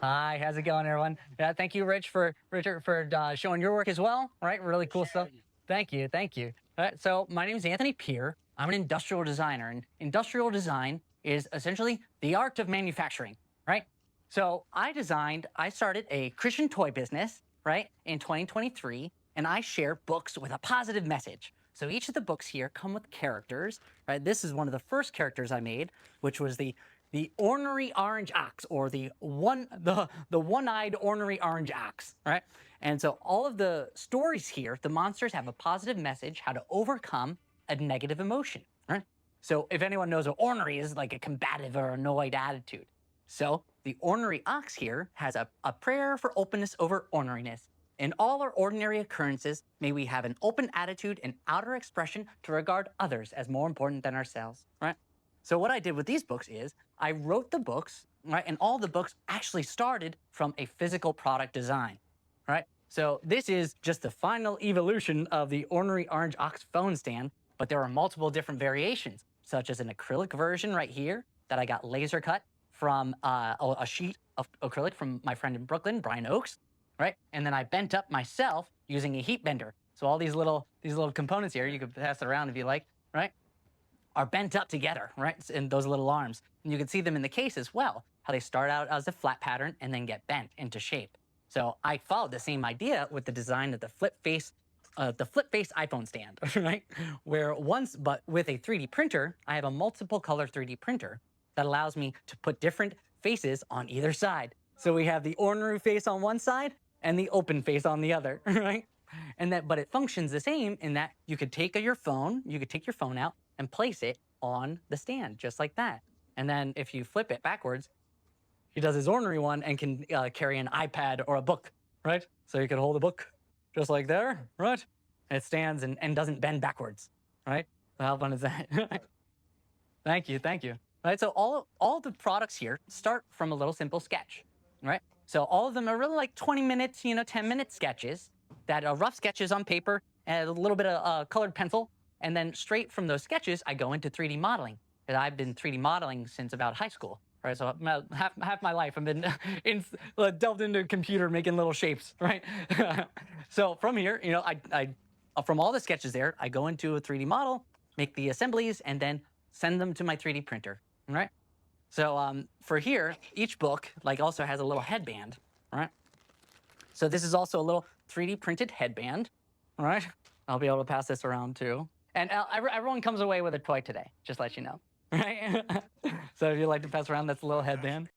Hi, how's it going, everyone? Yeah, thank you, Richard, for showing your work as well. Right, really cool stuff. Thank you, thank you. All right, so my name is Anthony Peer. I'm an industrial designer, and industrial design is essentially the art of manufacturing. Right. So I started a Christian toy business, right, in 2023, and I share books with a positive message. So each of the books here come with characters. Right. This is one of the first characters I made, which was the ornery orange ox, or the one-eyed ornery orange ox, right? And so all of the stories here, the monsters have a positive message how to overcome a negative emotion, right? So if anyone knows what ornery is, like a combative or annoyed attitude. So the ornery ox here has a prayer for openness over orneriness. In all our ordinary occurrences, may we have an open attitude and outer expression to regard others as more important than ourselves, right? So what I did with these books is I wrote the books, right? And all the books actually started from a physical product design, right? So this is just the final evolution of the ornery orange ox phone stand, but there are multiple different variations, such as an acrylic version right here that I got laser cut from a sheet of acrylic from my friend in Brooklyn, Brian Oakes, right? And then I bent up myself using a heat bender. So all these little components here, you could pass it around if you like, right? Are bent up together, right? In those little arms. And you can see them in the case as well, how they start out as a flat pattern and then get bent into shape. So I followed the same idea with the design of the flip face iPhone stand, right? But with a 3D printer, I have a multiple color 3D printer that allows me to put different faces on either side. So we have the ornery face on one side and the open face on the other, right? But it functions the same in that you could take your phone out and place it on the stand, just like that. And then if you flip it backwards, he does his ornery one and can carry an iPad or a book, right? So you can hold a book just like there, right? And it stands and doesn't bend backwards, right? So how fun is that? Thank you, thank you. Right, so all the products here start from a little simple sketch, right? So all of them are really like 20 minutes, 10-minute sketches that are rough sketches on paper and a little bit of colored pencil. And then straight from those sketches, I go into 3D modeling. And I've been 3D modeling since about high school, right? So half my life I've been delved into a computer making little shapes, right? So from here, from all the sketches there, I go into a 3D model, make the assemblies, and then send them to my 3D printer, right? So for here, each book also has a little headband, right? So this is also a little 3D printed headband, right? I'll be able to pass this around too. And everyone comes away with a toy today, just let you know, right? So if you'd like to pass around, that's a little headband.